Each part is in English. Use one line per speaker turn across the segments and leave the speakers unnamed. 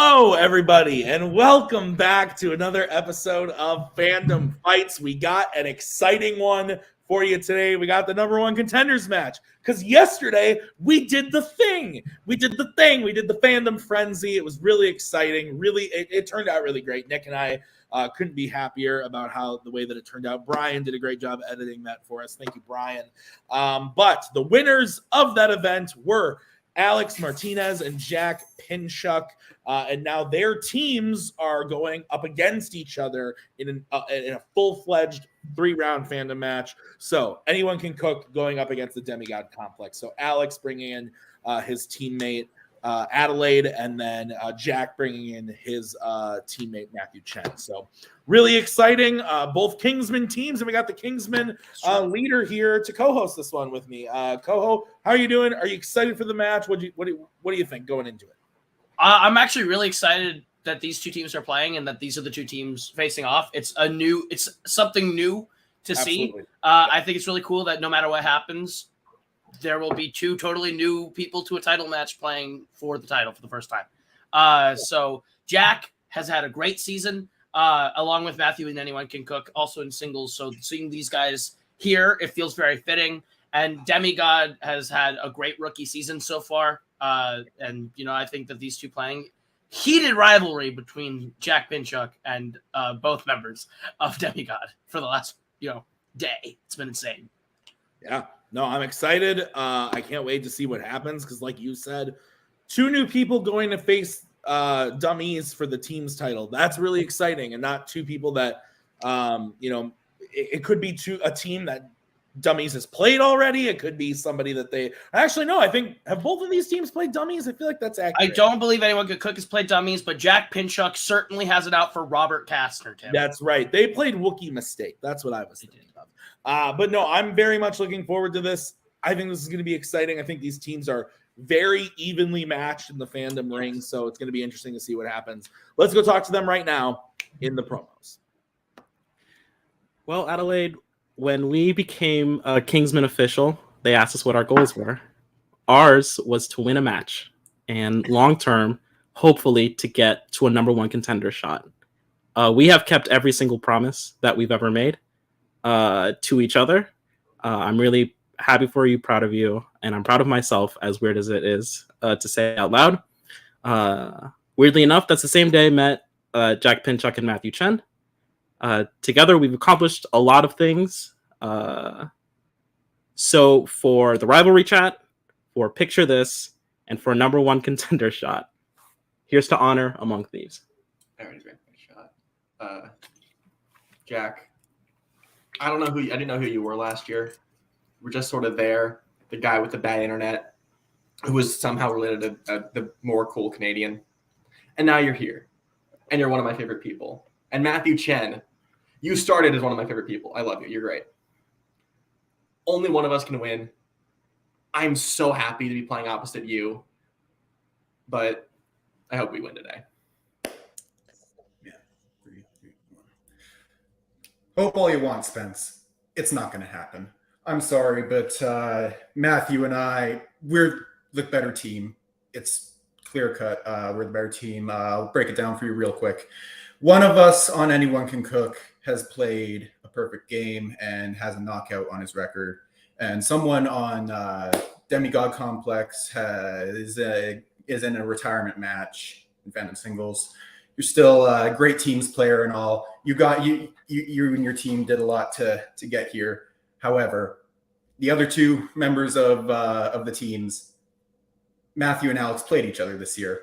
Hello, everybody, and welcome back to another episode of Fandom Fights. We got an exciting one for you today. We got the number one contenders match because yesterday we did the thing. We did the Fandom Frenzy. It was really exciting. It turned out really great. Nick and I couldn't be happier about the way that it turned out. Brian did a great job editing that for us. Thank you, Brian. But the winners of that event were Alex Martinez and Jack Pinchuk, and now their teams are going up against each other in a full-fledged 3-round Fandom match. So anyone can cook going up against the Demigod complex. So Alex bringing in his teammate Adelaide, and then Jack bringing in his teammate Matthew Chen. So really exciting, both Kingsman teams, and we got the Kingsman leader here to co-host this one with me. Coho, how are you doing? Are you excited for the match? What do you think going into it?
I'm actually really excited that these two teams are playing and that these are the two teams facing off. It's something new to see. I think it's really cool that no matter what happens, there will be two totally new people to a title match playing for the title for the first time. So Jack has had a great season, along with Matthew and Anyone Can Cook, also in singles. So seeing these guys here, it feels very fitting. And Demigod has had a great rookie season so far. And, I think that these two playing heated rivalry between Jack Pinchuk and both members of Demigod for the last, day. It's been insane.
Yeah. No, I'm excited. I can't wait to see what happens because, like you said, two new people going to face dummies for the team's title. That's really exciting, and not two people that, it could be a team that dummies has played already. It could be somebody that they actually no. I think have both of these teams played dummies. I feel like that's accurate.
I don't believe Anyone Can Cook has played dummies, but Jack Pinchuk certainly has it out for Robert Kastner. Tim.
That's right. They played Wookiee Mistake. That's what I was thinking of. But no, I'm very much looking forward to this. I think this is going to be exciting. I think these teams are very evenly matched in the Fandom ring, so it's going to be interesting to see what happens. Let's go talk to them right now in the promos.
Well, Adelaide, when we became a Kingsman official, they asked us what our goals were. Ours was to win a match and long-term, hopefully, to get to a number one contender shot. We have kept every single promise that we've ever made to each other. I'm really happy for you, proud of you, and I'm proud of myself, as weird as it is to say out loud. Weirdly enough, that's the same day I met Jack Pinchuk and Matthew Chen. Together, we've accomplished a lot of things. So for the rivalry chat, for Picture This, and for number one contender shot, here's to honor Among Thieves.
I already drank my shot. Jack, I didn't know who you were last year. We're just sort of there. The guy with the bad internet who was somehow related to the more cool Canadian. And now you're here. And you're one of my favorite people. And Matthew Chen, you started as one of my favorite people. I love you. You're great. Only one of us can win. I'm so happy to be playing opposite you. But I hope we win today.
Yeah. 3, 2, 1. Hope all you want, Spence. It's not going to happen. I'm sorry, but Matthew and I, we're the better team. It's clear cut. We're the better team. I'll break it down for you real quick. One of us on Anyone Can Cook has played a perfect game and has a knockout on his record. And someone on Demigod Complex is in a retirement match in Fandom Singles. You're still a great teams player and all. You and your team did a lot to get here. However, the other two members of the teams, Matthew and Alex, played each other this year.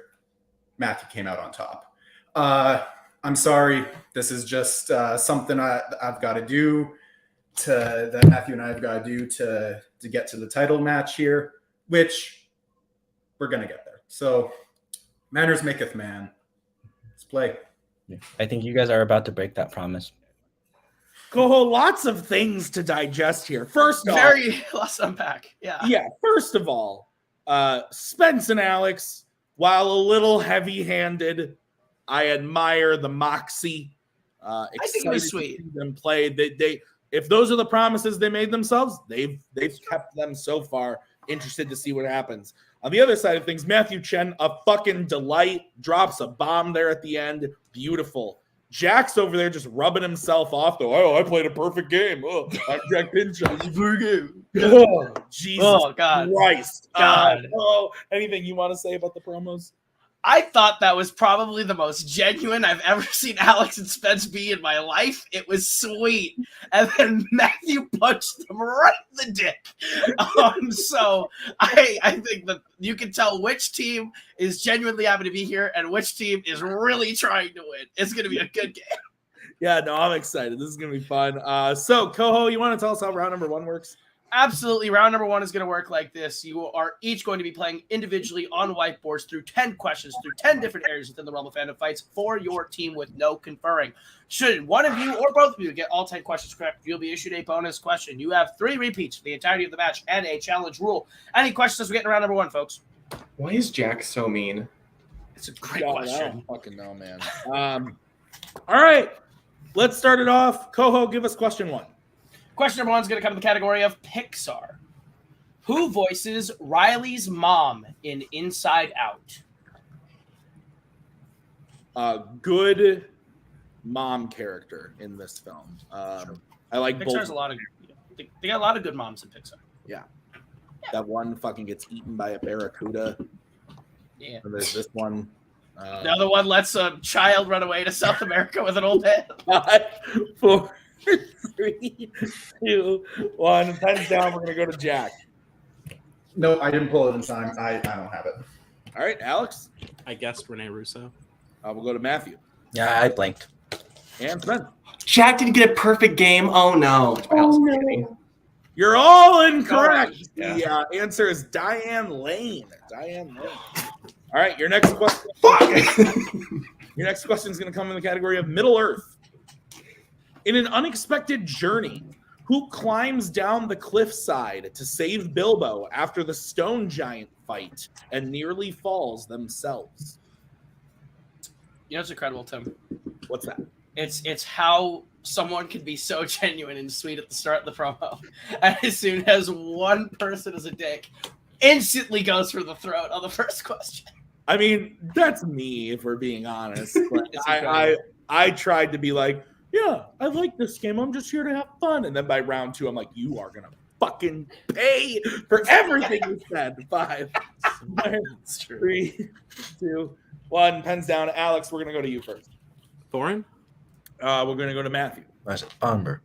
Matthew came out on top. I'm sorry. This is just something I've got to do that Matthew and I have got to do to get to the title match here, which we're going to get there. So manners maketh man. Let's play.
Yeah. I think you guys are about to break that promise.
Coho, lots of things to digest here. First off,
lots to unpack.
Yeah. First of all, Spence and Alex, while a little heavy-handed, I admire the moxie.
I think it was sweet.
To see them play. They if those are the promises they made themselves, they've kept them so far. Interested to see what happens. On the other side of things, Matthew Chen, a fucking delight, drops a bomb there at the end. Beautiful. Jack's over there just rubbing himself off, though. Oh, I played a perfect game. Oh, I'm Jack Pinchot. Oh, Jesus
God.
Christ.
God.
Anything you want to say about the promos?
I thought that was probably the most genuine I've ever seen Alex and Spence be in my life. It was sweet. And then Matthew punched them right in the dick. So I think that you can tell which team is genuinely happy to be here and which team is really trying to win. It's going to be a good game.
Yeah, no, I'm excited. This is going to be fun. So, Coho, you want to tell us how round number 1 works?
Absolutely. Round number 1 is going to work like this. You are each going to be playing individually on whiteboards through 10 questions through 10 different areas within the realm of Fandom Fights for your team with no conferring. Should one of you or both of you get all 10 questions correct, you'll be issued a bonus question. You have 3 repeats for the entirety of the match and a challenge rule. Any questions as we get in round number 1, folks?
Why is Jack so mean?
It's a great
I
question.
don't fucking know, man. All right. Let's start it off. Coho, give us question 1.
Question number 1 is going to come in the category of Pixar. Who voices Riley's mom in Inside Out?
Good mom character in this film. I like
Pixar's
both.
a lot of they got a lot of good moms in Pixar.
That one fucking gets eaten by a barracuda.
Yeah.
And there's this one.
The other one lets a child run away to South America with an old man.
5, 4, 3, 2, 1. Pens down. We're gonna go to Jack.
No, I didn't pull it in time. I don't have it.
All right, Alex.
I guessed Rene Russo.
We'll go to Matthew
Yeah, I blanked.
and Sven.
Jack didn't get a perfect game. Oh no.
You're all incorrect.
Yeah.
The answer is Diane Lane. Diane Lane. All right, your next question.
Fuck.
Your next question is going to come in the category of Middle Earth. In an unexpected journey, who climbs down the cliffside to save Bilbo after the stone giant fight and nearly falls themselves?
You know what's incredible, Tim?
What's that?
It's how someone can be so genuine and sweet at the start of the promo, and as soon as one person is a dick, instantly goes for the throat on the first question.
I mean, that's me, if we're being honest. But
It's
I tried to be like, yeah, I like this game. I'm just here to have fun. And then by round 2, I'm like, you are going to fucking pay for everything you said. 5, 3, 2, 1. Pens down. Alex, we're going to go to you first.
Thorin?
We're going to go to Matthew.
That's Umber.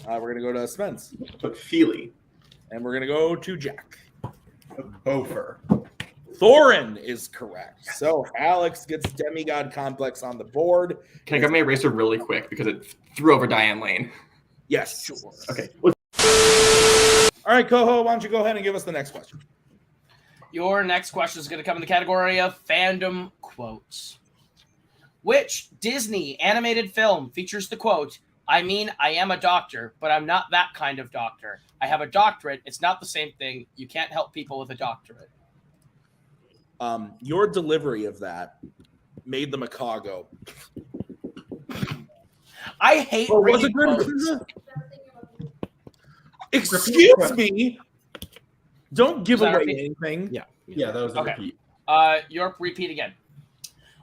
We're going to go to Spence.
But Feely.
And we're going to go to Jack.
Bofer.
Thorin is correct. So Alex gets Demigod Complex on the board.
Can I grab my eraser really quick because it threw over Diane Lane?
Yes. Sure.
Okay.
All right, Coho, why don't you go ahead and give us the next question?
Your next question is going to come in the category of fandom quotes. Which Disney animated film features the quote, "I mean, I am a doctor, but I'm not that kind of doctor. I have a doctorate. It's not the same thing. You can't help people with a doctorate."
Your delivery of that made the macaw go.
I hate reading quotes.
Excuse me. Don't give
Was that a
away
repeat?
anything.
Yeah, that was a
Okay.
repeat.
York, repeat again.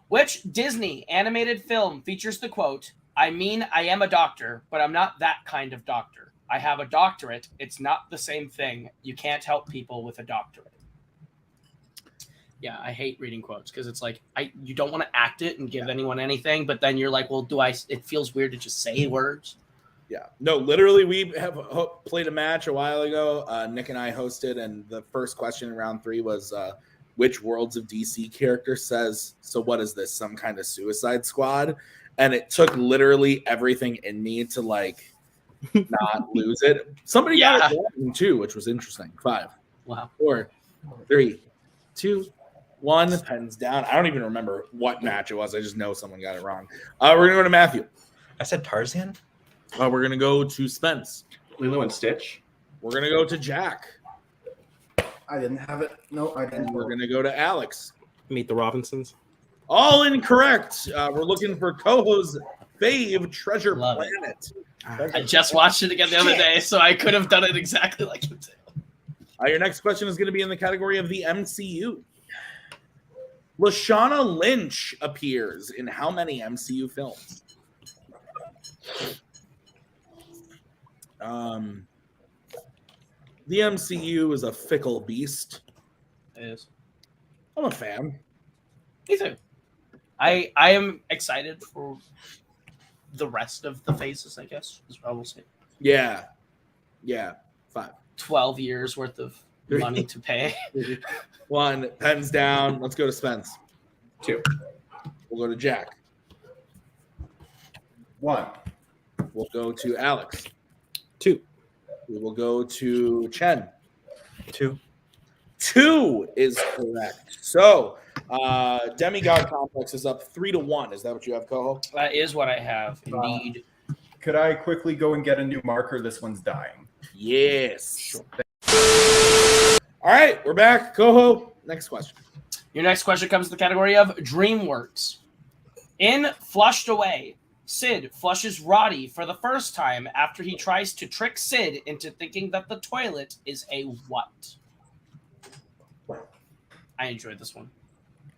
Which Disney animated film features the quote, "I mean, I am a doctor, but I'm not that kind of doctor. I have a doctorate. It's not the same thing. You can't help people with a doctorate." Yeah, I hate reading quotes because it's like you don't want to act it and give anyone anything, but then you're like, well, it feels weird to just say words.
Yeah. No, literally, we have played a match a while ago. Nick and I hosted, and the first question in round 3 was, which Worlds of DC character says, "So what is this, some kind of Suicide Squad?" And it took literally everything in me to like not lose it. Somebody got it wrong too, which was interesting. 5,
Wow.
4, 3, 2, 1. Pens down. I don't even remember what match it was. I just know someone got it wrong. We're gonna go to Matthew.
I said Tarzan.
We're gonna go to Spence.
Lilo and Stitch.
We're gonna go to Jack.
I didn't have it. No, I didn't.
And we're gonna go to Alex.
Meet the Robinsons.
All incorrect. We're looking for Coho's fave Treasure
Love it.
Planet.
I just watched it again the other day, so I could have done it exactly like you did.
Your next question is going to be in the category of the MCU. Lashana Lynch appears in how many MCU films? The MCU is a fickle beast.
It is.
I'm a fan.
Me too. I am excited for the rest of the phases, I guess, is what I will say.
Yeah. 5.
12 years worth of money to pay.
1. Pens down. Let's go to Spence.
2.
We'll go to Jack.
1.
We'll go to Alex.
2.
We will go to Chen.
2.
2 is correct. So, Demigod Complex is up 3-1. Is that what you have, Coho?
That is what I have, indeed.
Could I quickly go and get a new marker? This one's dying.
Yes. Sure. All right, we're back. Coho, next question.
Your next question comes to the category of DreamWorks. In Flushed Away, Sid flushes Roddy for the first time after he tries to trick Sid into thinking that the toilet is a what? I enjoyed this one.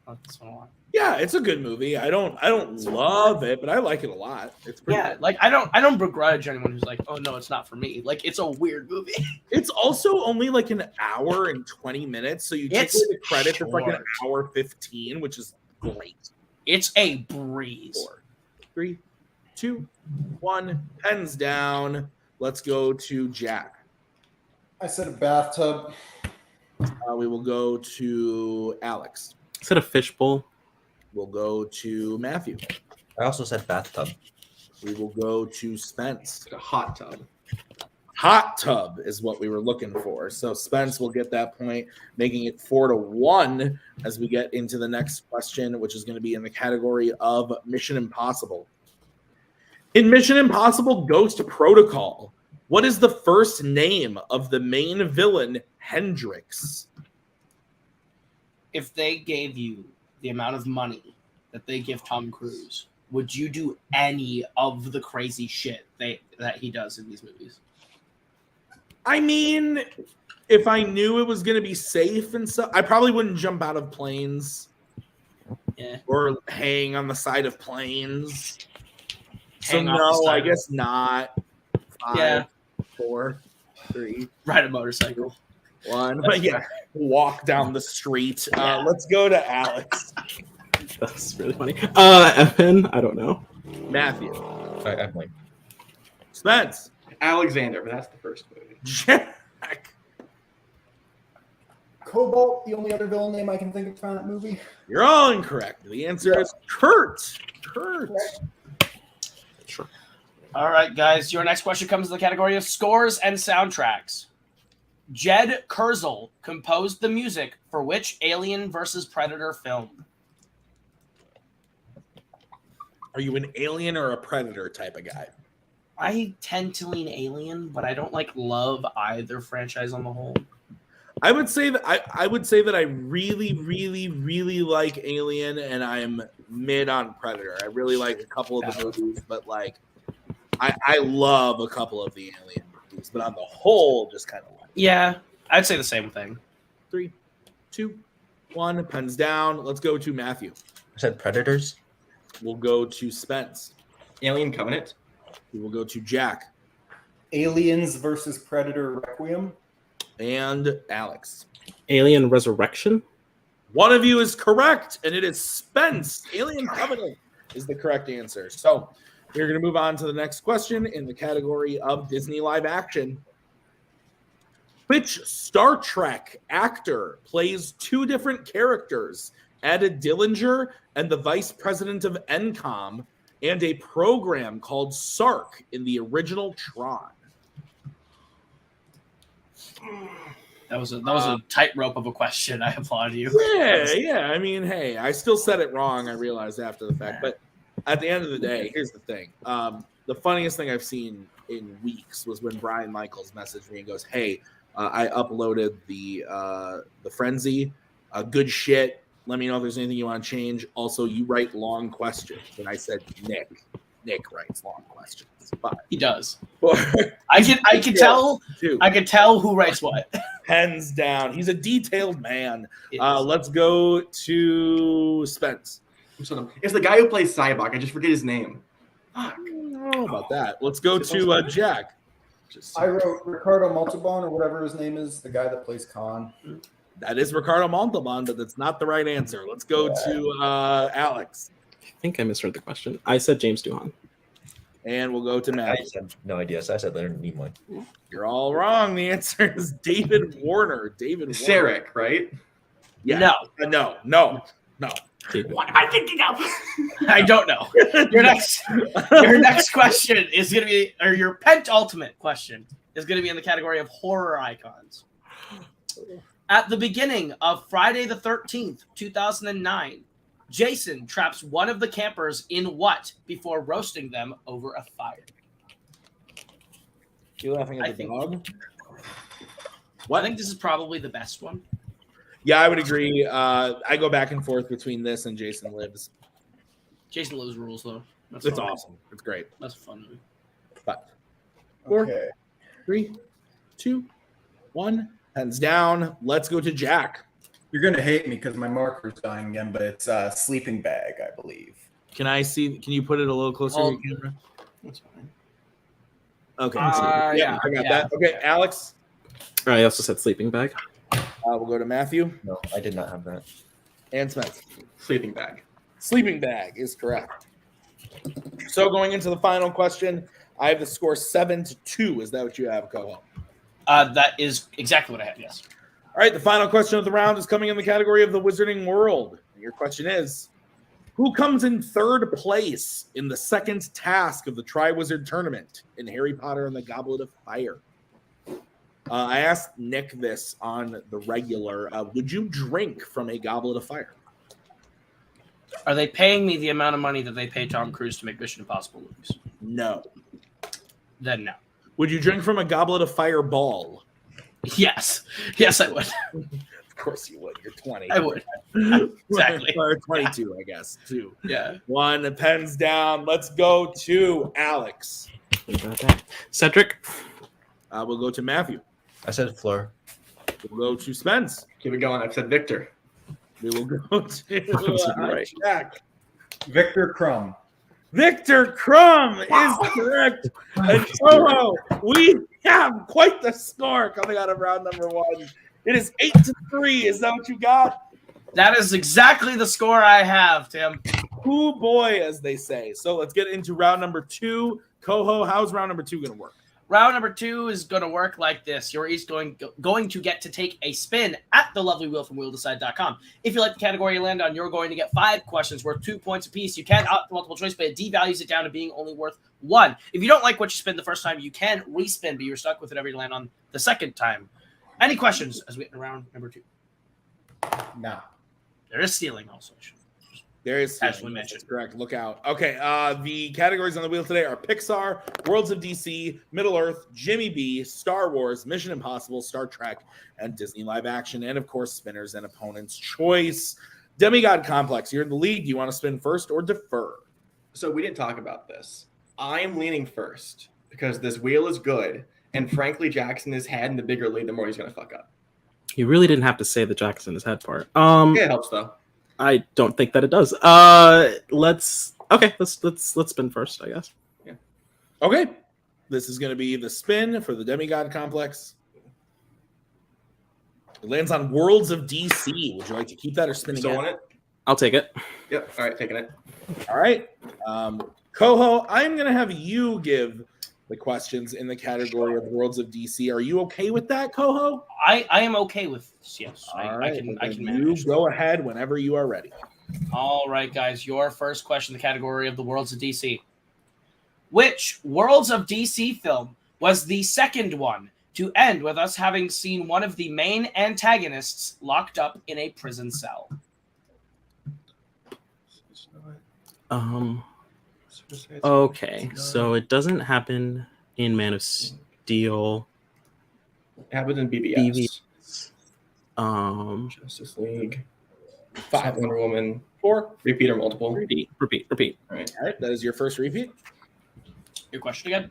I like this one a lot.
Yeah, it's a good movie. I don't love it, but I like it a lot. It's pretty good.
Like I don't begrudge anyone who's like, oh no, it's not for me. Like it's a weird movie.
It's also only like an hour and 20 minutes, so you take
It's
away the credit. It's like an
short.
hour 15, which is great.
It's a breeze.
4, 3, 2, 1. Pens down. Let's go to Jack.
I said a bathtub.
We will go to Alex.
Is it a fishbowl?
We'll go to Matthew.
I also said bathtub.
We will go to Spence.
A hot tub.
Hot tub is what we were looking for. So Spence will get that point, making it 4-1 as we get into the next question, which is going to be in the category of Mission Impossible. In Mission Impossible Ghost Protocol, what is the first name of the main villain, Hendrix?
If they gave you the amount of money that they give Tom Cruise, would you do any of the crazy shit that he does in these movies?
I mean, if I knew it was going to be safe and stuff, I probably wouldn't jump out of planes or hang on the side of planes. So
Hang off the
no, I
side.
guess not. 5, 4, 3,
Ride a motorcycle.
1. But yeah, walk down the street.
Yeah.
Let's go to Alex.
That's really funny. Evan, I don't know.
Matthew.
I blanked.
Spence.
Alexander, but that's the first movie.
Jack.
Cobalt, the only other villain name I can think of from that movie.
You're all incorrect. The answer is Kurt. Kurt.
Sure.
All right, guys. Your next question comes to the category of scores and soundtracks. Jed Kurzel composed the music for which Alien vs. Predator film?
Are you an Alien or a Predator type of guy?
I tend to lean Alien, but I don't love either franchise on the whole.
I would say that I really, really, really like Alien, and I'm mid on Predator. I really like a couple of the movies, but I love a couple of the Alien movies, but on the whole, just kind of like.
Yeah, I'd say the same thing.
3, 2, 1. Pens down. Let's go to Matthew.
I said Predators.
We'll go to Spence.
Alien Covenant.
We will go to Jack
Aliens versus Predator Requiem.
and Alex.
Alien Resurrection.
One of you is correct, and it is Spence. Alien Covenant is the correct answer. So we're going to move on to the next question in the category of Disney live action. Which Star Trek actor plays 2 different characters, Ada Dillinger and the vice president of NCOM, and a program called Sark in the original Tron?
That was a tightrope of a question. I applaud you.
Yeah. I mean, hey, I still said it wrong. I realized after the fact, but at the end of the day, here's the thing. The funniest thing I've seen in weeks was when Brian Michaels messaged me and goes, "Hey, I uploaded the Frenzy. Good shit. Let me know if there's anything you want to change. Also, you write long questions." And I said, Nick writes long questions. But
He does.
4,
I can tell.
2,
I can tell who writes what.
Pens down. He's a detailed man.
It is.
Let's go to Spence.
It's the guy who plays Cybok. I just forget his name. Fuck.
I don't know about that. Let's go to Jack.
I wrote Ricardo Montalban or whatever his name is, the guy that plays Khan.
That is Ricardo Montalban, but that's not the right answer. Let's go to Alex.
I think I misheard the question. I said James Doohan.
And we'll go to
I
Matt.
had no idea. So I said Leonard Nimoy.
You're all wrong. The answer is David Warner. David Warner.
Sarek, right?
Yeah. No.
David.
What am I thinking of? I don't know. Your next question is going to be, or your penultimate question is going to be in the category of horror icons. At the beginning of Friday the 13th, 2009, Jason traps one of the campers in what before roasting them over a fire?
You laughing at
I
the
think-
dog?
Well, I think this is probably the best one.
Yeah, I would agree. I go back and forth between this and Jason Lives.
Jason Lives rules, though.
It's
fun.
awesome. It's great.
That's a fun movie.
But 4,
Okay.
3, 2, 1. Hands down. Let's go to Jack.
You're going to hate me because my marker's dying again, but it's Sleeping Bag, I believe.
Can you put it a little closer to the camera?
That's fine.
Okay.
Yeah,
I got
yeah.
that. Okay, Alex.
I also said sleeping bag.
We'll go to Matthew
No, I did not have that.
and Spence.
Sleeping bag.
Sleeping bag is correct. So going into the final question, I have the score 7-2. Is that what you have, Coho?
That is exactly what I had, yes.
All right, the final question of the round is coming in the category of the Wizarding World. Your question is, who comes in third place in the second task of the Triwizard Tournament in Harry Potter and the Goblet of Fire? I asked Nick this on the regular. Would you drink from a Goblet of Fire?
Are they paying me the amount of money that they pay Tom Cruise to make Mission Impossible movies?
No.
Then no.
Would you drink from a Goblet of Fire ball?
Yes. Yes, I would.
Of course you would. You're 20.
I would. Exactly.
Or 22, I guess, too.
Yeah.
1, pens down. Let's go to Alex.
Cedric.
We'll go to Matthew.
I said Fleur.
We'll go to Spence.
Keep it going. I've said Victor.
We will go to
Right.
Jack.
Victor Crumb.
Victor Crumb is correct. And Soho, we have quite the score coming out of round number 1. It is 8-3. Is that what you got?
That is exactly the score I have, Tim.
Ooh boy, as they say. So let's get into round number 2. Coho, how's round number 2 going to work?
Round number 2 is going to work like this. You're each going to get to take a spin at the lovely wheel from wheeldecide.com. If you like the category you land on, you're going to get 5 questions worth 2 points apiece. You can opt for multiple choice, but it devalues it down to being only worth 1. If you don't like what you spin the first time, you can respin, but you're stuck with whatever you land on the second time. Any questions as we get into round number 2?
No.
There is stealing also.
There is
As we
stealing.
mentioned.
That's correct. Look out. Okay, the categories on the wheel today are Pixar, Worlds of DC, Middle Earth, Jimmy B, Star Wars, Mission Impossible, Star Trek, and Disney live action, and of course, spinners and opponent's choice. Demigod Complex, you're in the lead. Do you want to spin first or defer?
So we didn't talk about this. I'm leaning first because this wheel is good. And frankly, Jackson is had in the bigger lead, the more he's going to fuck up.
You really didn't have to say the Jackson his head part.
Yeah, it helps though.
I don't think that it does. Let's spin first, I guess.
Okay. This is going to be the spin for the Demigod Complex. It lands on Worlds of DC. Would you like to keep that or spin
Still
again?
want it?
I'll take it.
Yep. All right, taking it.
All right. Coho, I'm going to have you give the questions in the category of Worlds of DC. Are you okay with that, Coho?
I am okay with this, yes.
All right.
I can
You
manage.
go ahead whenever you are ready.
All right, guys. Your first question, the category of the Worlds of DC. Which Worlds of DC film was the second one to end with us having seen one of the main antagonists locked up in a prison cell?
Okay, so it doesn't happen in Man of Steel.
It happens in BBS. Justice League. 5 Wonder Woman.
4.
Repeat or multiple.
Repeat.
All right.
All right. That is your first repeat.
Your question again?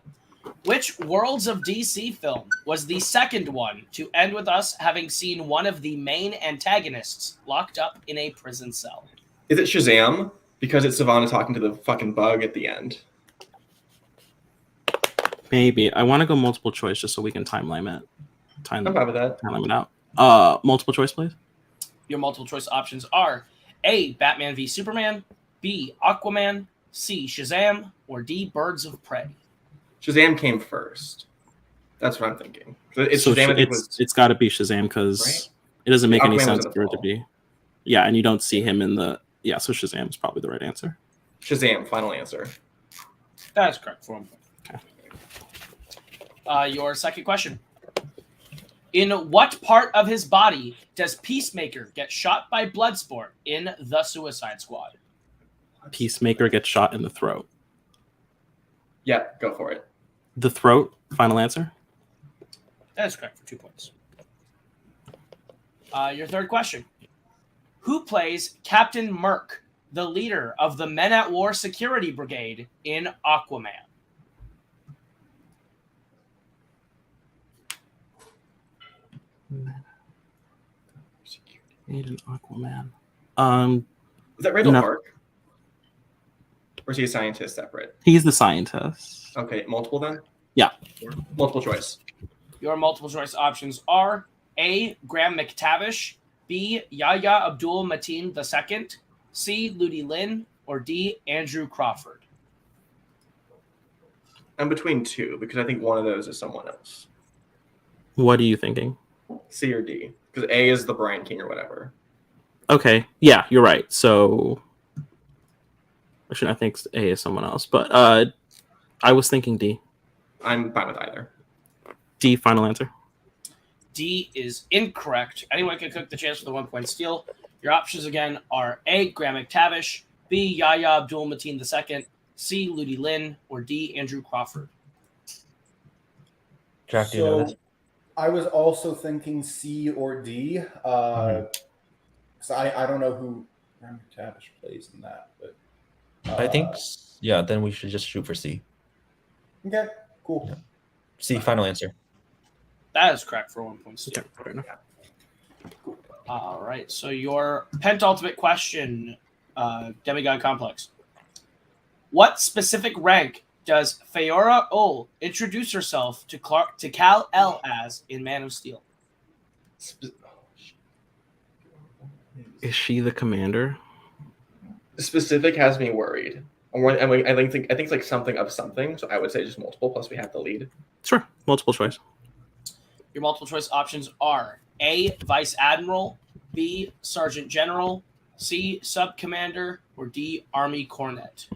Which Worlds of DC film was the second one to end with us having seen one of the main antagonists locked up in a prison cell?
Is it Shazam? Because it's Savannah talking to the fucking bug at the end.
Maybe. I want to go multiple choice just so we can time limit.
I'm fine with that.
Time limit out. Multiple choice, please.
Your multiple choice options are A, Batman v Superman, B, Aquaman, C, Shazam, or D, Birds of Prey.
Shazam came first. That's what I'm thinking. It's
So
Shazam. I think was
it's got to be Shazam because
Right?
it doesn't make any
Aquaman was
sense
in the
for it to
fall.
be. Yeah, and you don't see him in the. Yeah, so Shazam is probably the right answer.
Shazam. Final answer.
That is correct for 1 point.
Okay.
Your second question. In what part of his body does Peacemaker get shot by Bloodsport in The Suicide Squad?
Peacemaker gets shot in the throat.
Yeah, go for it.
The throat. Final answer.
That is correct for 2 points. Your third question. Who plays Captain Merc, the leader of the Men at War Security Brigade in Aquaman?
Made an Aquaman.
Is that Randall
No.
Park? Or is he a scientist separate?
He's the scientist.
Okay, multiple then?
Yeah.
Multiple choice.
Your multiple choice options are A, Graham McTavish, B, Yahya Abdul Mateen II, C, Ludi Lin, or D, Andrew Crawford.
I'm between two because I think one of those is someone else.
What are you thinking?
C or D. Because A is the Brian King or whatever.
Okay. Yeah, you're right. So actually, I think A is someone else, but I was thinking D.
I'm fine with either.
D. Final answer.
D is incorrect. Anyone can cook the chance for the 1 point steal. Your options again are A, Graham McTavish, B, Yahya Abdul Mateen II, C, Ludi Lin, or D, Andrew Crawford.
Jack, do you know this?
I was also thinking C or D. So I don't know who Ryan McTavish plays in that, but
I think, yeah, then we should just shoot for C.
okay, cool.
C, final answer.
That is correct for 1 point steal.
Fair enough.
All right. So your penultimate question, Demigod Complex. What specific rank does Feora Ol introduce herself to Kal-El as in Man of Steel?
Is she the commander?
Specific has me worried. I think it's like something of something. So I would say just multiple. Plus we have the lead.
Sure. Multiple choice.
Your multiple choice options are A, Vice Admiral, B, Sergeant General, C, Sub Commander, or D, Army Cornet.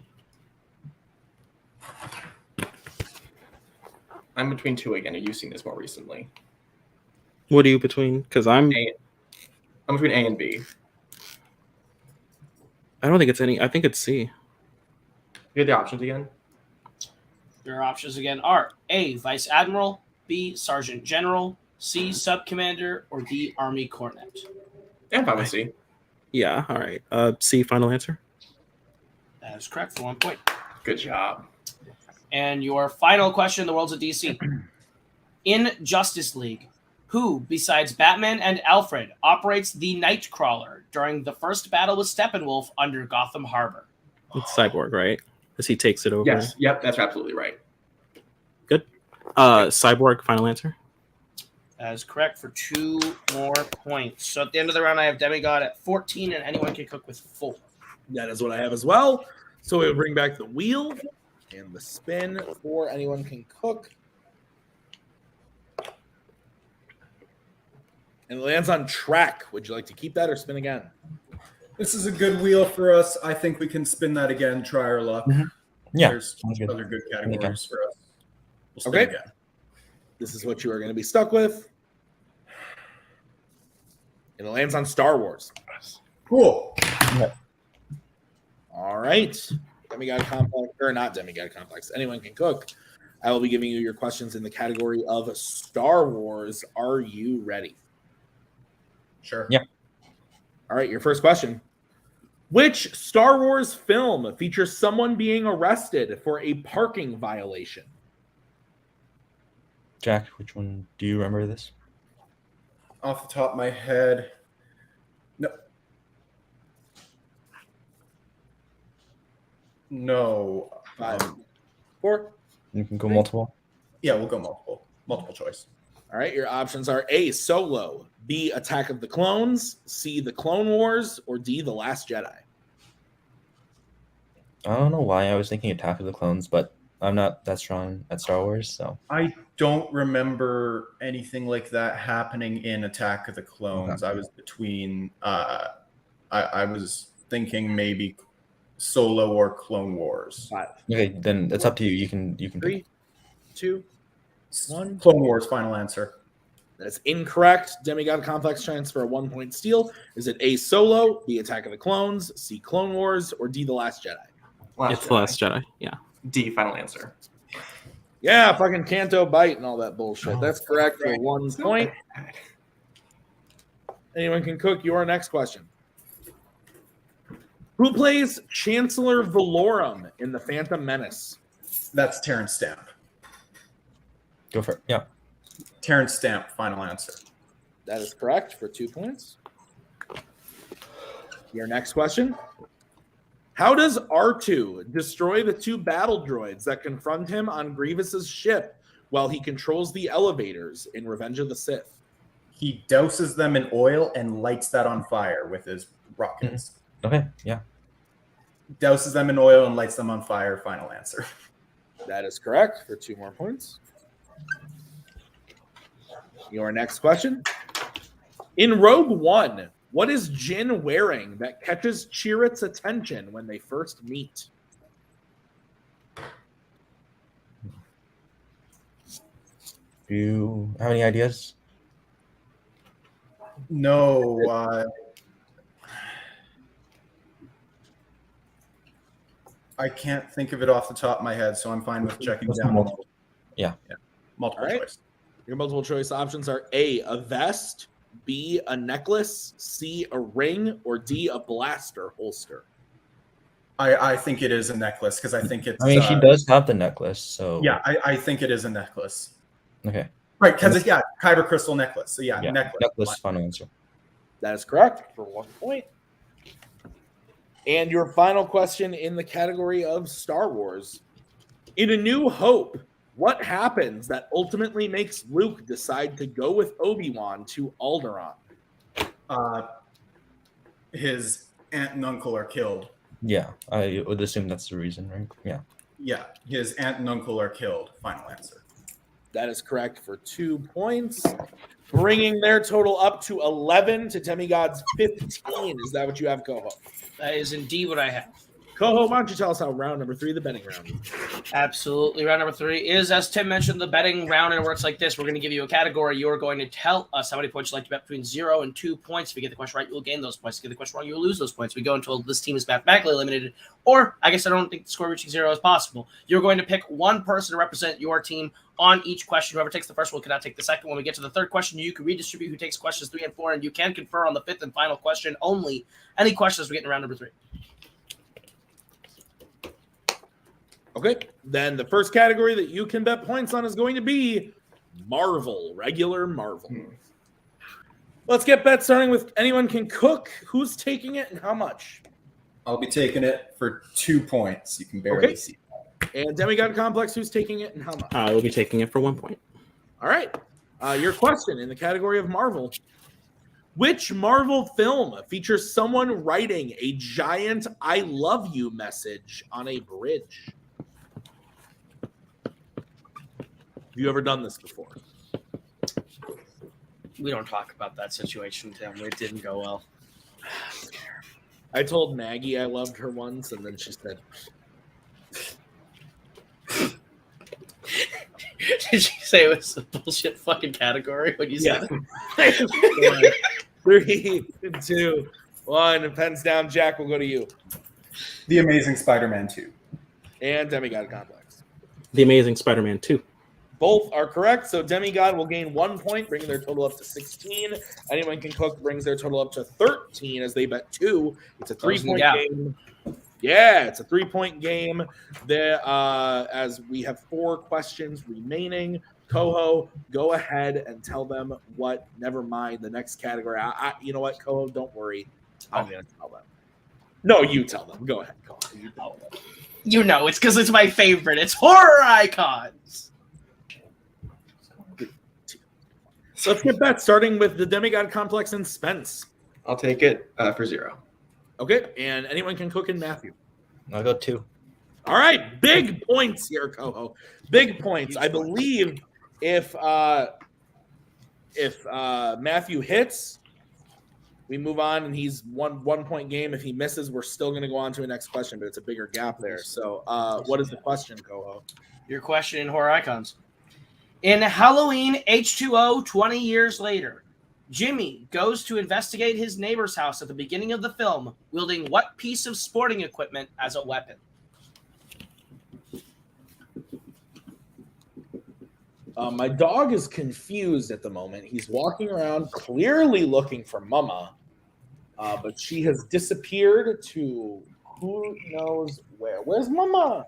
I'm between two again. You've seen this more recently.
What are you between? Because I'm
between A and B.
I don't think it's any. I think it's C.
You get the options again.
Your options again are A, Vice Admiral, B, Sergeant General, C, Sub Commander, or D, Army Cornet.
And fine with C.
Yeah. All right. C. Final answer.
That is correct for 1 point.
Good job.
And your final question in the worlds of DC. In Justice League, who, besides Batman and Alfred, operates the Nightcrawler during the first battle with Steppenwolf under Gotham Harbor?
It's Cyborg, right? Because he takes it over.
Yes. Yep. That's absolutely right.
Good. Cyborg. Final answer.
That is correct for 2 more points. So at the end of the round, I have Demigod at 14, and anyone can cook with 4.
That is what I have as well. So we'll bring back the wheel and the spin for anyone can cook. And it lands on track. Would you like to keep that or spin again?
This is a good wheel for us. I think we can spin that again, try our luck.
Yeah,
There's
sounds good.
other good categories for us. We'll spin
Okay.
again.
This is what you are going to be stuck with. And it lands on Star Wars.
Cool.
All right. Demigod Complex, or not Demigod Complex. Anyone can cook. I will be giving you your questions in the category of Star Wars. Are you ready?
Sure.
Yeah.
All right, your first question. Which Star Wars film features someone being arrested for a parking violation?
Jack, which one do you remember this?
Off the top of my head, no. No.
5, 4.
You can go multiple.
Yeah, we'll go multiple choice.
All right, your options are A, Solo, B, Attack of the Clones, C, The Clone Wars, or D, The Last Jedi.
I don't know why I was thinking Attack of the Clones, but I'm not that strong at Star Wars, so
I don't remember anything like that happening in Attack of the Clones.
Okay.
I was between I was thinking maybe Solo or Clone Wars.
5,
okay, then it's up to you. You can
3, 2, 1.
Clone Wars, final answer.
That's incorrect. Demigod Complex chance for a 1-point steal. Is it A, Solo, B, Attack of the Clones, C, Clone Wars, or D, The Last Jedi?
It's The Last Jedi. Yeah.
D, final answer.
Yeah, fucking Canto Bite and all that bullshit. That's correct for 1 point. Anyone can cook. Your next question. Who plays Chancellor Valorum in The Phantom Menace?
That's Terrence Stamp.
go for it. Yeah.
Terrence Stamp, final answer.
That is correct for 2 points. Your next question. How does R2 destroy the 2 battle droids that confront him on Grievous's ship while he controls the elevators in Revenge of the Sith?
He douses them in oil and lights that on fire with his rockets.
Okay. Yeah.
Douses them in oil and lights them on fire, final answer.
That is correct for 2 more points. Your next question. In Rogue One, what is Jyn wearing that catches Chirrut's attention when they first meet?
Do you have any ideas?
No, I can't think of it off the top of my head, so I'm fine with checking down.
Multiple. Yeah.
Multiple
All right.
choice.
Your multiple choice options are A, a vest, B, a necklace, C, a ring, or D, a blaster holster.
I think it is a necklace because I think it's.
I mean, she does have the necklace, so
Yeah, I think it is a necklace.
Okay.
Right, because it's Kyber crystal necklace. So yeah,
Yeah.
necklace.
Necklace. Final answer.
That is correct for 1 point. And your final question in the category of Star Wars. In A New Hope, what happens that ultimately makes Luke decide to go with Obi-Wan to Alderaan?
His aunt and uncle are killed.
Yeah, I would assume that's the reason, right? Yeah.
Yeah, his aunt and uncle are killed. Final answer.
That is correct for 2 points, bringing their total up to 11 to Demigod's 15. Is that what you have, Coho?
That is indeed what I have.
Coho, why don't you tell us how round number 3, the betting round, is?
Absolutely. Round number 3 is, as Tim mentioned, the betting round, and it works like this. We're going to give you a category. You're going to tell us how many points you'd like to bet between 0 and 2 points. If you get the question right, you'll gain those points. If you get the question wrong, you'll lose those points. We go until this team is mathematically eliminated, or I guess I don't think the score reaching 0 is possible. You're going to pick one person to represent your team on each question. Whoever takes the first one cannot take the second. When we get to the third question, you can redistribute who takes questions 3 and 4, and you can confer on the 5th and final question only. Any questions we get in round number 3.
Okay, then the first category that you can bet points on is going to be Marvel, regular Marvel. Let's get bets starting with anyone can cook. Who's taking it and how much?
I'll be taking it for 2 points. You can barely see.
And Demigod Complex, who's taking it and how much?
I will be taking it for 1 point.
All right. Your question in the category of Marvel. Which Marvel film features someone writing a giant I love you message on a bridge? Have you ever done this before?
We don't talk about that situation, Tim. It didn't go well.
I told Maggie I loved her once, and then she said,
Did you say it was a bullshit fucking category when you said
it? 3, 2, 1. Pens down. Jack, we'll go to you.
The Amazing Spider-Man 2.
And Demigod Complex.
The Amazing Spider-Man 2.
Both are correct, so Demigod will gain 1 point, bringing their total up to 16. Anyone can cook brings their total up to 13 as they bet 2. It's a 3-point game. Yeah, it's a 3-point game. There, as we have 4 questions remaining. Coho, go ahead and tell them what. Never mind the next category. You know what, Coho? Don't worry. I'm going to tell them. No, you tell them. Go ahead, Coho. You tell them.
You know, it's because it's my favorite. It's horror icons.
So let's get that, starting with the Demigod Complex and Spence.
I'll take it for 0.
Okay, and anyone can cook in Matthew.
I'll go 2.
All right, big points here, Coho. Big points. I believe if Matthew hits, we move on, and he's 1 point game. If he misses, we're still going to go on to the next question, but it's a bigger gap there. So, what is the question, Coho?
Your question in horror icons. In Halloween H2O 20 years later, Jimmy goes to investigate his neighbor's house at the beginning of the film, wielding what piece of sporting equipment as a weapon?
My dog is confused at the moment. He's walking around clearly looking for Mama, but she has disappeared to who knows where. Where's Mama?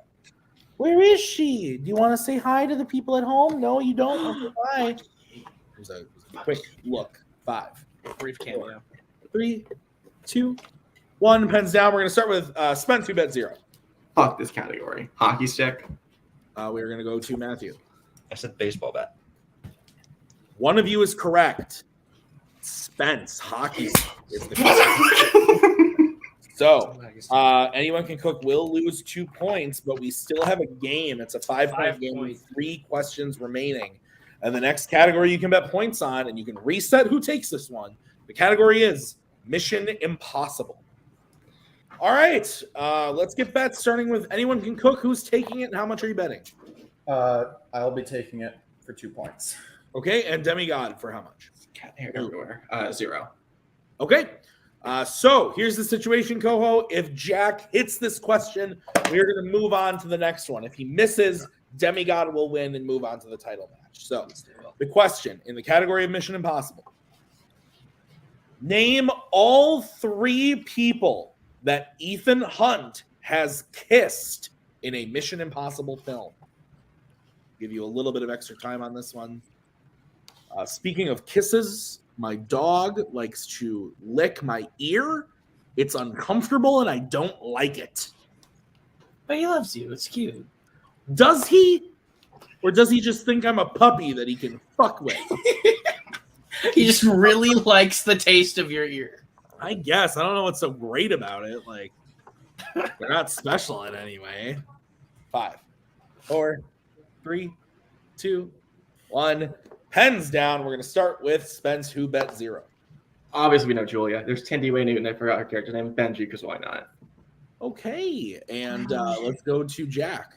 Where is she? Do you want to say hi to the people at home? No, you don't. Okay, bye. There's a quick look. 5.
Brief cameo.
3, 2, 1. Pens down. We're going to start with Spence, who bet 0.
Fuck this category. Hockey stick.
We're going to go to Matthew.
I said baseball bat.
One of you is correct. Spence, hockey is the question. So, anyone can cook will lose 2 points, but we still have a game. It's a 5-point game with 3 questions remaining. And the next category you can bet points on, and you can reset who takes this one. The category is Mission Impossible. All right, let's get bets, starting with anyone can cook. Who's taking it, and how much are you betting?
I'll be taking it for 2 points.
Okay, and Demigod for how much?
Cat hair everywhere. 0.
Okay, so here's the situation, Coho. If Jack hits this question, we're going to move on to the next one. If he misses, Demigod will win and move on to the title match. So the question in the category of Mission Impossible. Name all 3 people that Ethan Hunt has kissed in a Mission Impossible film. Give you a little bit of extra time on this one. Speaking of kisses, my dog likes to lick my ear. It's uncomfortable and I don't like it.
But he loves you. It's cute.
Does he? Or does he just think I'm a puppy that he can fuck with?
He just really likes the taste of your ear.
I guess. I don't know what's so great about it. Like, they're not special in any way. 5, 4, 3, 2, 1. Pens down. We're going to start with Spence, who bet 0.
Obviously, we know Julia. There's Tandy Way Newton. I forgot her character's name. Benji, because why not?
Okay. And let's go to Jack.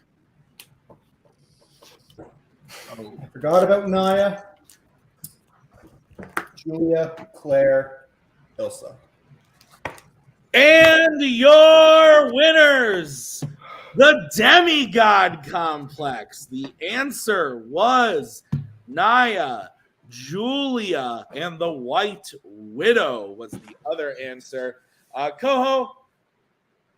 I forgot about Naya, Julia, Claire, Ilsa.
And your winners, the Demigod Complex. The answer was Naya, Julia, and the White Widow was the other answer. Coho,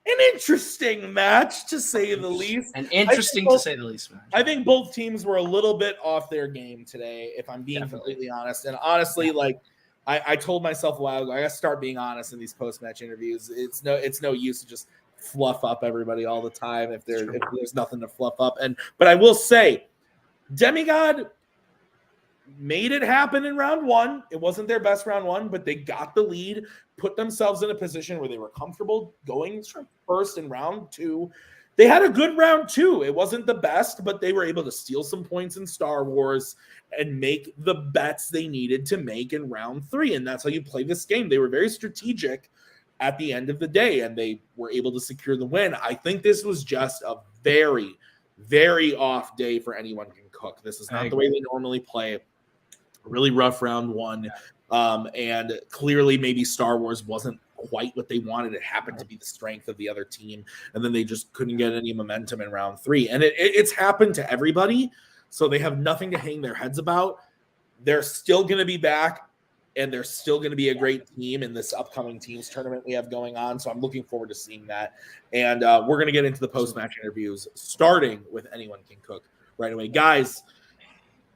an interesting match, to say the least.
And interesting to say the least. Man.
I think both teams were a little bit off their game today, if I'm being completely honest. And honestly, like I told myself a while ago, I got to start being honest in these post-match interviews. It's no use to just fluff up everybody all the time if there's nothing to fluff up. But I will say, Demigod made it happen in round 1. It wasn't their best round 1, but they got the lead, put themselves in a position where they were comfortable going first in round 2. They had a good round 2. It wasn't the best, but they were able to steal some points in Star Wars and make the bets they needed to make in round 3. And that's how you play this game. They were very strategic at the end of the day, and they were able to secure the win. I think this was just a very, very off day for anyone can cook. This is not the way they normally play. Really rough round 1. And clearly maybe Star Wars wasn't quite what they wanted. It happened to be the strength of the other team. And then they just couldn't get any momentum in round 3. And it's happened to everybody. So they have nothing to hang their heads about. They're still going to be back, and they're still going to be a great team in this upcoming teams tournament we have going on. So I'm looking forward to seeing that. And we're going to get into the post-match interviews, starting with Anyone Can Cook right away. Guys,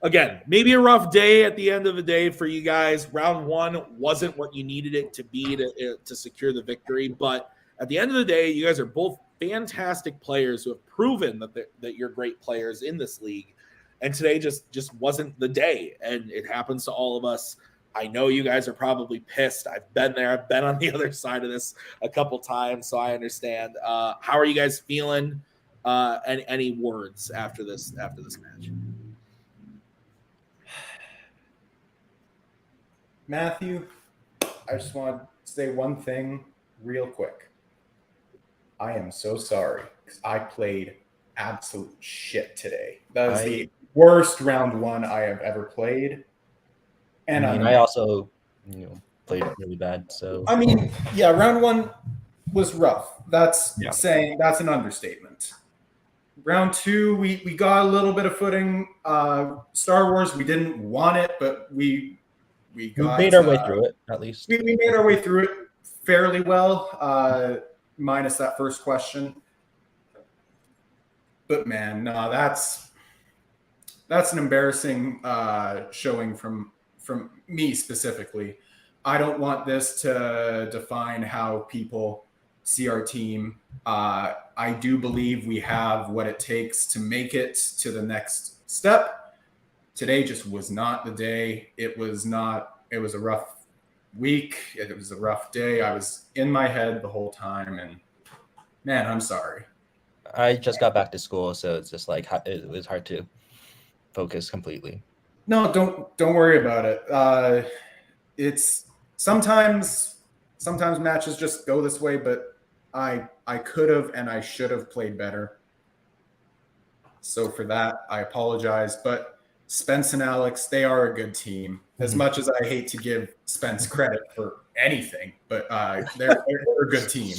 again, maybe a rough day at the end of the day for you guys. Round one wasn't what you needed it to be to secure the victory, but at the end of the day, you guys are both fantastic players who have proven that you're great players in this league. And today just wasn't the day, and it happens to all of us. I know you guys are probably pissed. I've been there. I've been on the other side of this a couple times, so I understand. How are you guys feeling? And any words after this match?
Matthew, I just want to say one thing real quick. I am so sorry because I played absolute shit today. That was the worst round one I have ever played. And
I also, played really bad. So
I mean, yeah, round one was rough. That's saying that's an understatement. Round two, we got a little bit of footing. Star Wars, we didn't want it, but we
made our way through it at least.
We made our way through it fairly well, minus that first question. But man, no, that's an embarrassing showing from me specifically. I don't want this to define how people see our team. I do believe we have what it takes to make it to the next step. Today just was not the day. It was a rough week. It was a rough day. I was in my head the whole time, and man, I'm sorry.
I just got back to school, so it's just like it was hard to focus completely.
No, don't worry about it. It's sometimes matches just go this way, but I could have and I should have played better. So for that, I apologize. But Spence and Alex, they are a good team. As much as I hate to give Spence credit for anything, but they're a good team.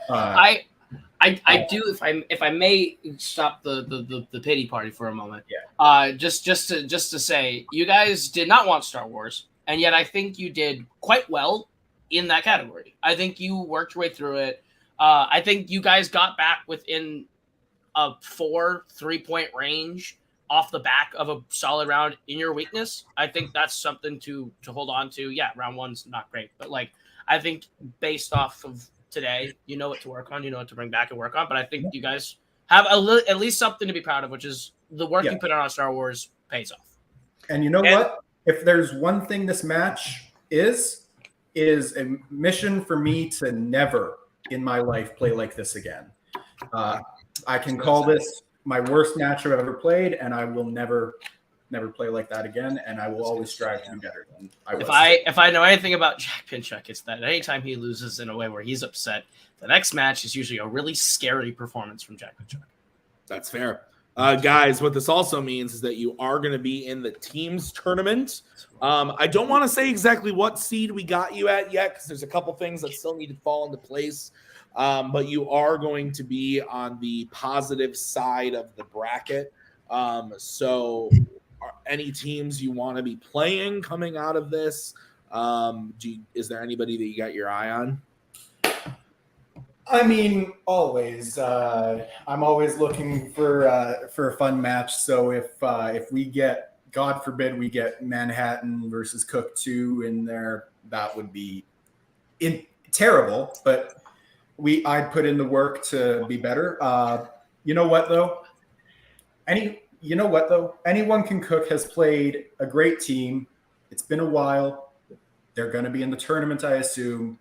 I do, if I may stop the pity party for a moment.
Yeah.
Just to say, you guys did not want Star Wars, and yet I think you did quite well in that category. I think you worked your way through it. I think you guys got back within a 4 3-point range off the back of a solid round in your weakness. I think that's something to hold on to. Yeah, round one's not great, but like I think based off of today, you know what to work on, you know what to bring back and work on. But I think you guys have at least something to be proud of, which is the work you put on Star Wars pays off.
And you know what? If there's one thing this match is a mission for me to never in my life play like this again. I can call this my worst match I've ever played, and I will never play like that again, and I will always strive to be better than I was.
If I know anything about Jack Pinchuk, it's that anytime he loses in a way where he's upset, the next match is usually a really scary performance from Jack Pinchuk.
That's fair. Guys, what this also means is that you are going to be in the teams tournament. I don't want to say exactly what seed we got you at yet because there's a couple things that still need to fall into place. But you are going to be on the positive side of the bracket. So any teams you want to be playing coming out of this? Is there anybody that you got your eye on?
I mean, always. I'm always looking for a fun match. So if we get, God forbid, we get Manhattan versus Cook 2 in there, that would be terrible. But I'd put in the work to be better. You know what though? Anyone Can Cook has played a great team. It's been a while. They're going to be in the tournament, I assume.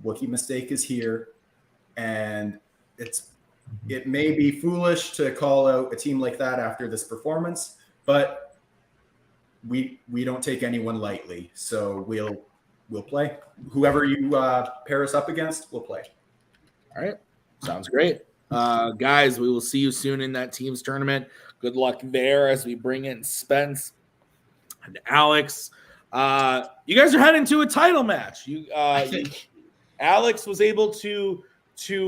Wookiee Mistake is here. And it may be foolish to call out a team like that after this performance, but we don't take anyone lightly. So we'll play. Whoever you pair us up against, we'll play.
All right. Sounds great. Guys, we will see you soon in that teams tournament. Good luck there as we bring in Spence and Alex. You guys are heading to a title match. Alex was able to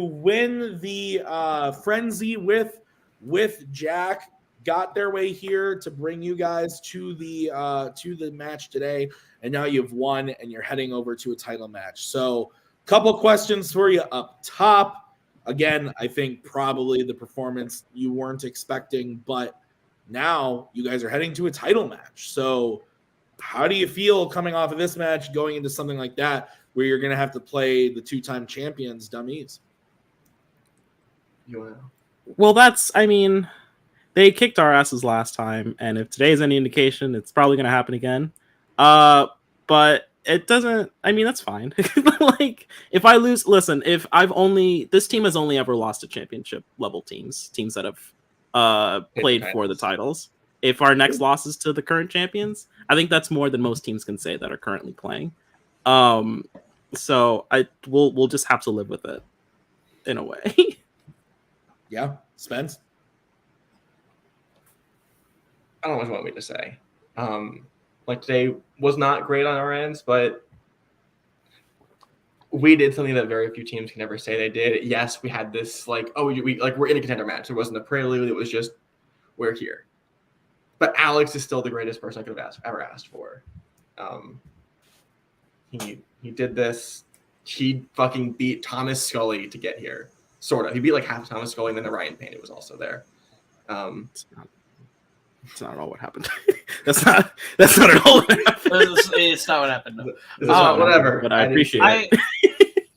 win the frenzy with Jack, got their way here to bring you guys to the match today, and now you've won and you're heading over to a title match. So a couple questions for you up top. Again, I think probably the performance you weren't expecting, but now you guys are heading to a title match. So how do you feel coming off of this match, going into something like that, where you're going to have to play the 2-time champions, Dummies?
Well, they kicked our asses last time, and if today's any indication, it's probably going to happen again. But it doesn't. That's fine. Like, if I lose, listen. This team has only ever lost to championship level teams that have played for the titles. If our next loss is to the current champions, I think that's more than most teams can say that are currently playing. So we'll just have to live with it in a way.
Yeah, Spence.
I don't know what you want me to say. Like, today was not great on our ends, but we did something that very few teams can ever say they did. Yes, we had this we're in a contender match. There wasn't a prelude. It was just, we're here. But Alex is still the greatest person I could have ever asked for. He did this. He fucking beat Thomas Scully to get here. Sort of. He beat like half of Thomas Scully, and then the Ryan Payne was also there.
It's not all what happened. That's not at all what happened.
It's not what happened.
No. Whatever.
But I appreciate it.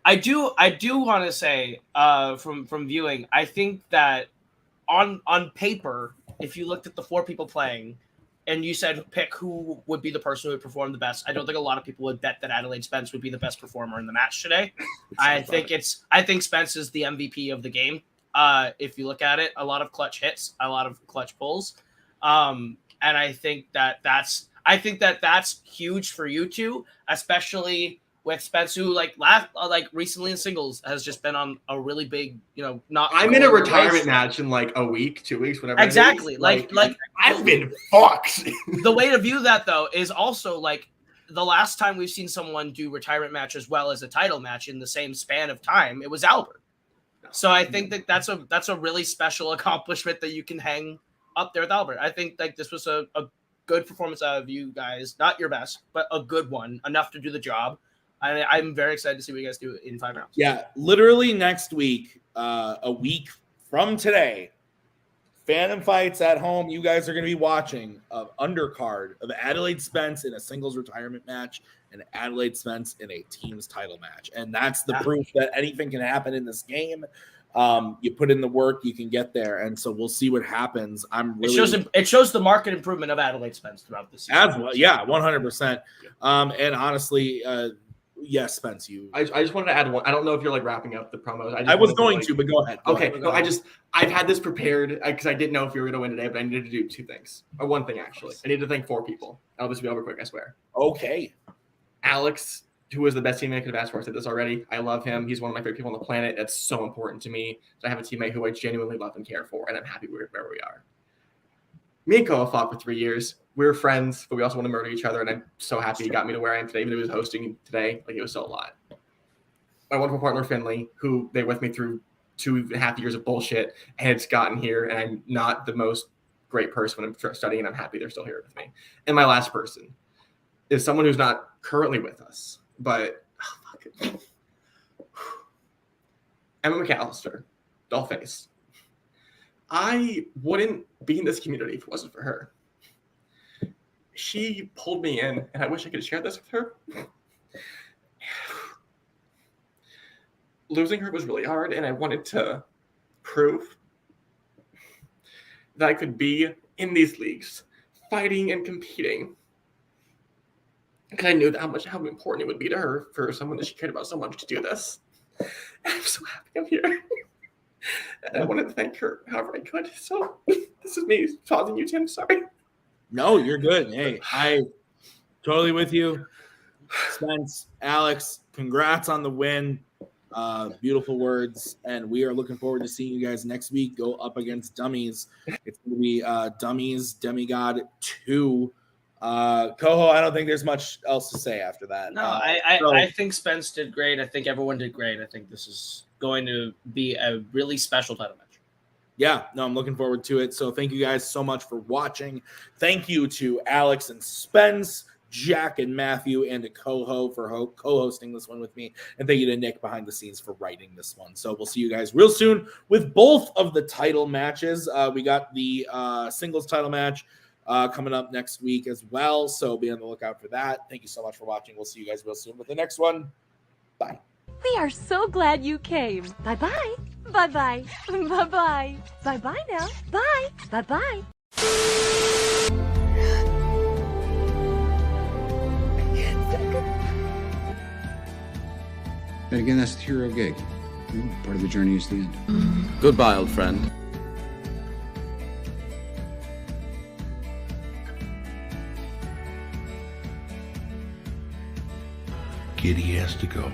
I do want to say, from viewing, I think that on paper, if you looked at the 4 people playing, and you said pick who would be the person who would perform the best, I don't think a lot of people would bet that Adelaide Spence would be the best performer in the match today. I think Spence is the MVP of the game. If you look at it, a lot of clutch hits, a lot of clutch pulls, and I think that's huge for you two, especially with Spence, who recently in singles has just been on a really big, not.
I'm in a retirement match in like a week, 2 weeks, whatever.
Exactly, like
I've been fucked.
The way to view that though is also like the last time we've seen someone do retirement match as well as a title match in the same span of time, it was Albert. So I think that's a really special accomplishment that you can hang up there with Albert. I think like this was a good performance out of you guys, not your best, but a good one, enough to do the job. I'm very excited to see what you guys do in 5 rounds.
Yeah, literally next week, a week from today, Fandom Fights at home. You guys are going to be watching an undercard of Adelaide Spence in a singles retirement match and Adelaide Spence in a team's title match. And that's the proof that anything can happen in this game. You put in the work, you can get there. And so we'll see what happens.
It shows the market improvement of Adelaide Spence throughout this season.
As well, yeah, 100%. And honestly, yes, Spence,
I just wanted to add one. I don't know if you're like wrapping up the promos.
I was going to, but go ahead.
Okay. No, I've had this prepared because I didn't know if you were going to win today, but I needed to do 2 things. Or 1 thing, actually. I need to thank 4 people. I'll just be over quick, I swear.
Okay.
Alex, who was the best teammate I could have asked for. I said this already. I love him. He's one of my favorite people on the planet. That's so important to me. So I have a teammate who I genuinely love and care for, and I'm happy where we are. Me and Koa fought for 3 years. We were friends, but we also want to murder each other, and I'm so happy he got me to where I am today, even though he was hosting today. Like, it was so a lot. My wonderful partner, Finley, who they with me through 2.5 years of bullshit, and it's gotten here, and I'm not the most great person when I'm studying, and I'm happy they're still here with me. And my last person is someone who's not currently with us, but Emma McAllister, Dollface. I wouldn't be in this community if it wasn't for her. She pulled me in, and I wish I could share this with her. Losing her was really hard, and I wanted to prove that I could be in these leagues, fighting and competing. Because I knew how important it would be to her for someone that she cared about so much to do this. And I'm so happy I'm here. And I wanted to thank her however I could. So this is me pausing you, Tim. Sorry.
No, you're good. Hey, I totally with you. Spence, Alex, congrats on the win. Beautiful words. And we are looking forward to seeing you guys next week go up against Dummies. It's going to be Dummies Demigod 2. Coho, I don't think there's much else to say after that.
No, I think Spence did great. I think everyone did great. I think this is going to be a really special title match.
Yeah, no, I'm looking forward to it. So thank you guys so much for watching. Thank you to Alex and Spence Jack and Matthew, and to Coho for co-hosting this one with me. And thank you to Nick behind the scenes for writing this one. So we'll see you guys real soon with both of the title matches. We got the singles title match coming up next week as well. So be on the lookout for that. Thank you so much for watching. We'll see you guys real soon with the next one. Bye.
We are so glad you came. Bye-bye. Bye-bye. Bye-bye. Bye-bye now. Bye. Bye-bye.
And again, that's the hero gig. Part of the journey is the end.
Goodbye, old friend.
Kitty has to go.